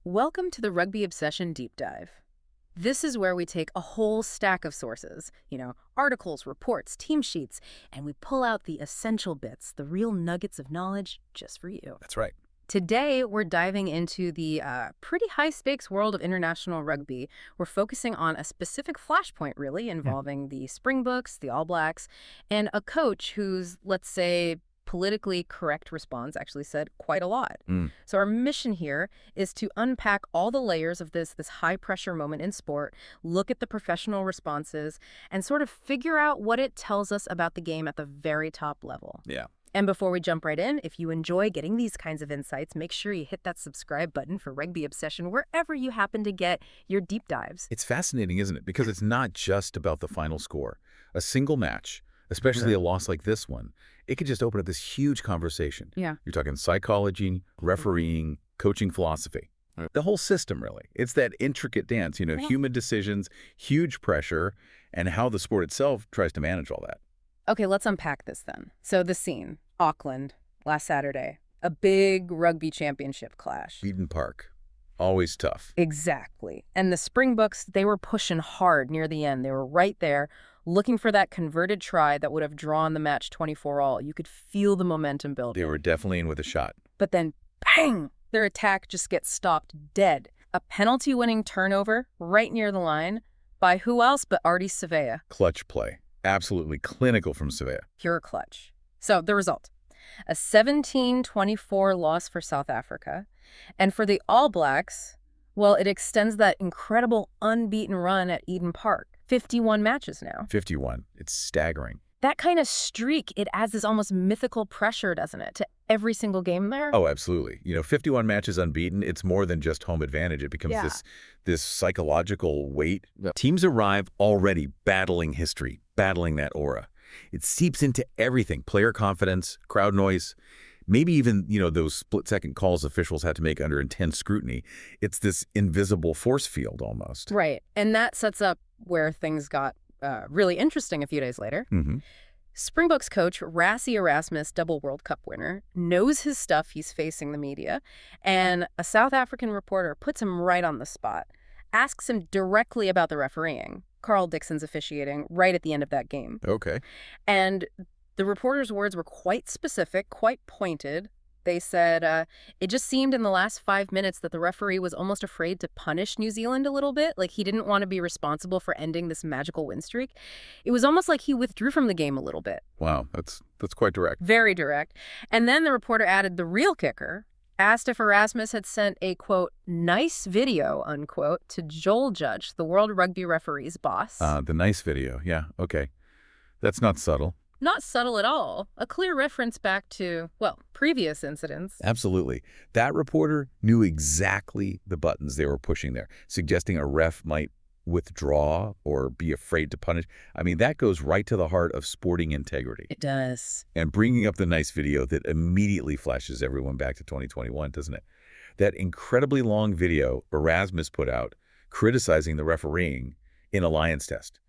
Welcome to the Rugby Obsession Deep Dive. This is where we take a whole stack of sources, articles, reports, team sheets, and we pull out the essential bits, the real nuggets of knowledge just for you. That's right. Today, we're diving into the pretty high-stakes world of international rugby. We're focusing on a specific flashpoint, really, involving the Springboks, the All Blacks, and a coach whose, let's say, politically correct response actually said quite a lot. So our mission here is to unpack all the layers of this high-pressure moment in sport, look at the professional responses, and sort of figure out what it tells us about the game at the very top level. Yeah. And before we jump right in, if you enjoy getting these kinds of insights, make sure you hit that subscribe button for Rugby Obsession wherever you happen to get your deep dives. It's fascinating, isn't it? Because it's not just about the final score. A single match, especially a loss like this one, it could just open up this huge conversation. Yeah. You're talking psychology, refereeing, coaching philosophy. The whole system, really. It's that intricate dance, human decisions, huge pressure, and how the sport itself tries to manage all that. Okay, let's unpack this then. So the scene, Auckland, last Saturday, a big rugby championship clash. Eden Park, always tough. Exactly. And the Springboks, they were pushing hard near the end. They were right there, looking for that converted try that would have drawn the match 24-all. You could feel the momentum building. They were definitely in with a shot. But then, bang! Their attack just gets stopped dead. A penalty-winning turnover right near the line by who else but Artie Savea. Clutch play. Absolutely clinical from Savea. Pure clutch. So the result, a 17-24 loss for South Africa. And for the All Blacks, well, it extends that incredible unbeaten run at Eden Park. 51 matches now. 51. It's staggering. That kind of streak, it adds this almost mythical pressure, doesn't it, to every single game there? Oh, absolutely. 51 matches unbeaten, it's more than just home advantage. It becomes this psychological weight. Teams arrive already battling history, battling that aura. It seeps into everything, player confidence, crowd noise, maybe even, those split-second calls officials had to make under intense scrutiny. It's this invisible force field almost. Right. And that sets up where things got really interesting a few days later. Springboks coach Rassie Erasmus, double World Cup winner, knows his stuff. He's facing the media. And a South African reporter puts him right on the spot, asks him directly about the refereeing. Carl Dixon's officiating right at the end of that game. Okay. And the reporter's words were quite specific, quite pointed. They said it just seemed in the last 5 minutes that the referee was almost afraid to punish New Zealand a little bit. Like he didn't want to be responsible for ending this magical win streak. It was almost like he withdrew from the game a little bit. Wow, that's quite direct. Very direct. And then the reporter added the real kicker, asked if Erasmus had sent a, quote, nice video, unquote, to Joel Judge, the World Rugby referee's boss. The nice video. Yeah, okay. That's not subtle. Not subtle at all. A clear reference back to, well, previous incidents. Absolutely. That reporter knew exactly the buttons they were pushing there, suggesting a ref might withdraw or be afraid to punish. I mean, that goes right to the heart of sporting integrity. It does. And bringing up the nice video that immediately flashes everyone back to 2021, doesn't it? That incredibly long video Erasmus put out criticizing the refereeing in a Lions test.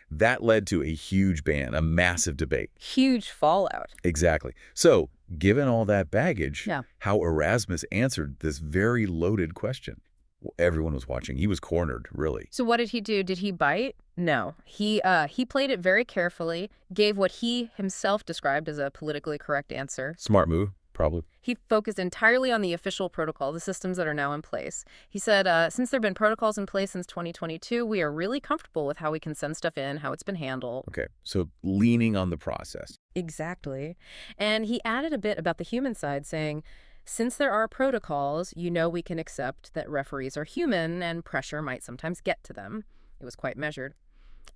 That led to a huge ban, a massive debate. Huge fallout. Exactly. So, given all that baggage, Yeah. how Erasmus answered this very loaded question. Well, everyone was watching. He was cornered, really. So what did he do? Did he bite? No. He played it very carefully, gave what he himself described as a politically correct answer. Smart move, probably. He focused entirely on the official protocol, the systems that are now in place. He said, since there have been protocols in place since 2022, we are really comfortable with how we can send stuff in, how it's been handled. Okay, so leaning on the process. Exactly. And he added a bit about the human side, saying, since there are protocols, we can accept that referees are human and pressure might sometimes get to them. It was quite measured.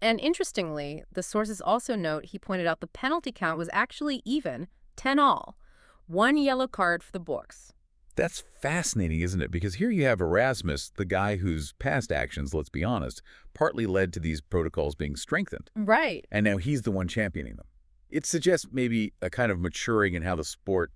And interestingly, the sources also note he pointed out the penalty count was actually even, 10-all. 1 yellow card for the Boks. That's fascinating, isn't it? Because here you have Erasmus, the guy whose past actions, let's be honest, partly led to these protocols being strengthened. Right. And now he's the one championing them. It suggests maybe a kind of maturing in how the sport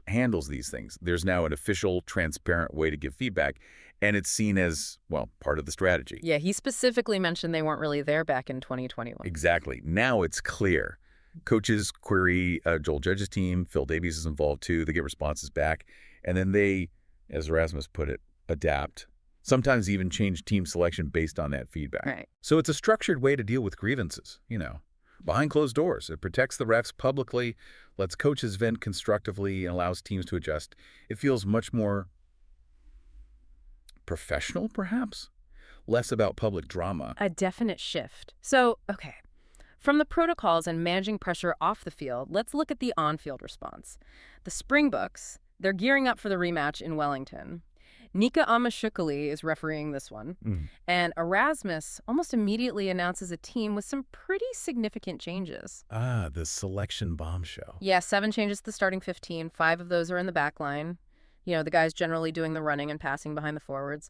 handles these things. There's now an official, transparent way to give feedback, and it's seen as, well, part of the strategy. Yeah, he specifically mentioned they weren't really there back in 2021. Exactly. Now it's clear. Coaches query Joel Judge's team. Phil Davies is involved too. They get responses back. And then they, as Erasmus put it, adapt, Sometimes even change team selection based on that feedback. Right. So it's a structured way to deal with grievances, behind closed doors. It protects the refs publicly, lets coaches vent constructively, and allows teams to adjust. It feels much more professional, perhaps? Less about public drama. A definite shift. So, okay. From the protocols and managing pressure off the field, let's look at the on-field response. The Springboks, they're gearing up for the rematch in Wellington. Nika Amashukali is refereeing this one. And Erasmus almost immediately announces a team with some pretty significant changes. Ah, the selection bombshell. Yeah, 7 changes to the starting 15. 5 of those are in the back line. The guys generally doing the running and passing behind the forwards.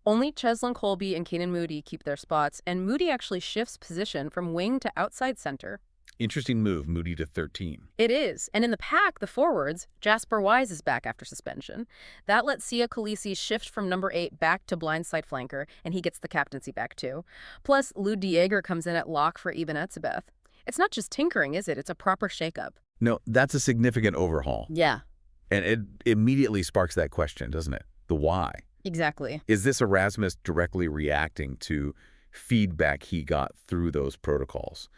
Only Cheslin Colby and Keenan Moody keep their spots, and Moody actually shifts position from wing to outside center. Interesting move, Moody to 13. It is. And in the pack, the forwards, Jasper Wise is back after suspension. That lets Sia Khaleesi shift from number 8 back to blindside flanker, and he gets the captaincy back too. Plus, Lou Dieger comes in at lock for Eben Etzebeth. It's not just tinkering, is it? It's a proper shakeup. No, that's a significant overhaul. Yeah. And it immediately sparks that question, doesn't it? The why. Exactly. Is this Erasmus directly reacting to feedback he got through those protocols?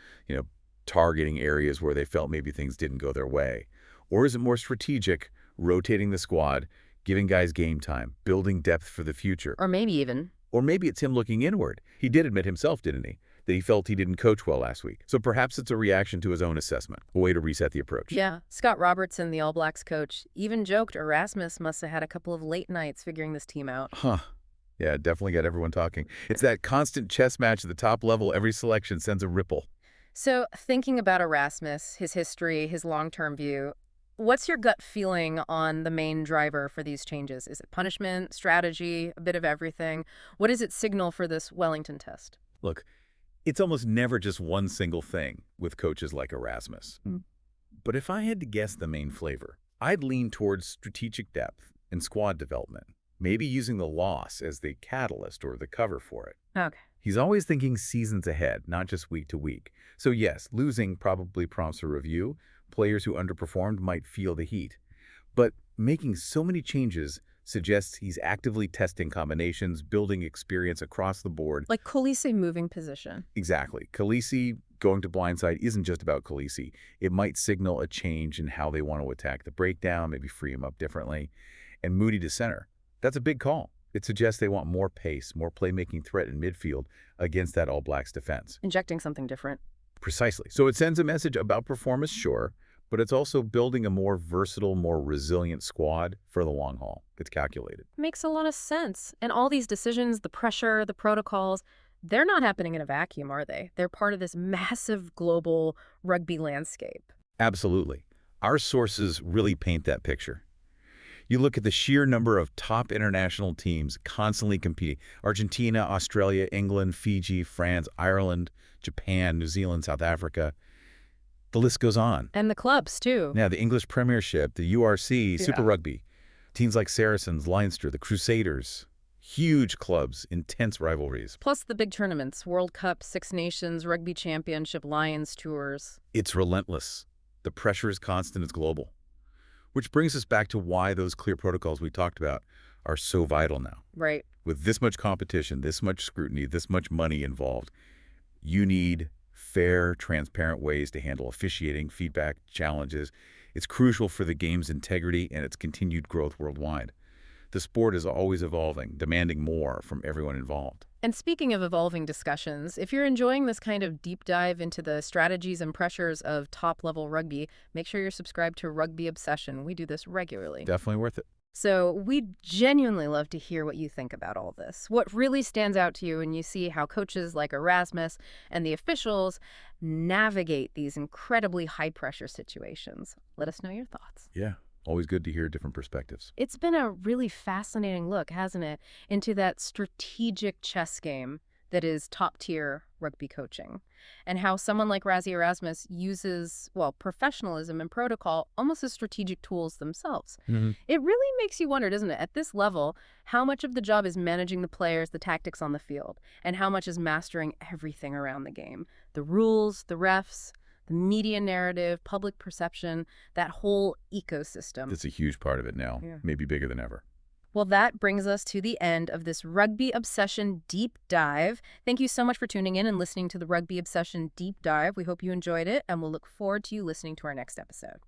Targeting areas where they felt maybe things didn't go their way? Or is it more strategic, rotating the squad, giving guys game time, building depth for the future? Or maybe it's him looking inward. He did admit himself, didn't he, that he felt he didn't coach well last week. So perhaps it's a reaction to his own assessment, a way to reset the approach. Yeah. Scott Robertson, the All Blacks coach, even joked Erasmus must have had a couple of late nights figuring this team out. Huh. Yeah, definitely got everyone talking. It's that constant chess match at the top level. Every selection sends a ripple. So thinking about Erasmus, his history, his long-term view, what's your gut feeling on the main driver for these changes? Is it punishment, strategy, a bit of everything? What does it signal for this Wellington test? Look, it's almost never just one single thing with coaches like Erasmus. But if I had to guess the main flavor, I'd lean towards strategic depth and squad development, maybe using the loss as the catalyst or the cover for it. Okay. He's always thinking seasons ahead, not just week to week. So yes, losing probably prompts a review. Players who underperformed might feel the heat. But making so many changes suggests he's actively testing combinations, building experience across the board. Like Khaleesi moving position. Exactly. Khaleesi going to blindside isn't just about Khaleesi. It might signal a change in how they want to attack the breakdown, maybe free him up differently. And Moody to center. That's a big call. It suggests they want more pace, more playmaking threat in midfield against that All Blacks defense. Injecting something different. Precisely. So it sends a message about performance, sure, but it's also building a more versatile, more resilient squad for the long haul. It's calculated. Makes a lot of sense. And all these decisions, the pressure, the protocols, they're not happening in a vacuum, are they? They're part of this massive global rugby landscape. Absolutely. Our sources really paint that picture. You look at the sheer number of top international teams constantly competing. Argentina, Australia, England, Fiji, France, Ireland, Japan, New Zealand, South Africa. The list goes on. And the clubs, too. Yeah, the English Premiership, the URC, Super Rugby. Teams like Saracens, Leinster, the Crusaders. Huge clubs, intense rivalries. Plus the big tournaments, World Cup, Six Nations, Rugby Championship, Lions Tours. It's relentless. The pressure is constant, it's global. Which brings us back to why those clear protocols we talked about are so vital now. Right. With this much competition, this much scrutiny, this much money involved, you need fair, transparent ways to handle officiating, feedback, challenges. It's crucial for the game's integrity and its continued growth worldwide. The sport is always evolving, demanding more from everyone involved. And speaking of evolving discussions, if you're enjoying this kind of deep dive into the strategies and pressures of top-level rugby, make sure you're subscribed to Rugby Obsession. We do this regularly. Definitely worth it. So we'd genuinely love to hear what you think about all this. What really stands out to you when you see how coaches like Erasmus and the officials navigate these incredibly high-pressure situations? Let us know your thoughts. Yeah. Always good to hear different perspectives. It's been a really fascinating look, hasn't it, into that strategic chess game that is top-tier rugby coaching, and how someone like Rassie Erasmus uses, well, professionalism and protocol almost as strategic tools themselves. It really makes you wonder, doesn't it, at this level, how much of the job is managing the players, the tactics on the field, and how much is mastering everything around the game, the rules, the refs, the media narrative, public perception, that whole ecosystem. That's a huge part of it now, Yeah. maybe bigger than ever. Well, that brings us to the end of this Rugby Obsession Deep Dive. Thank you so much for tuning in and listening to the Rugby Obsession Deep Dive. We hope you enjoyed it, and we'll look forward to you listening to our next episode.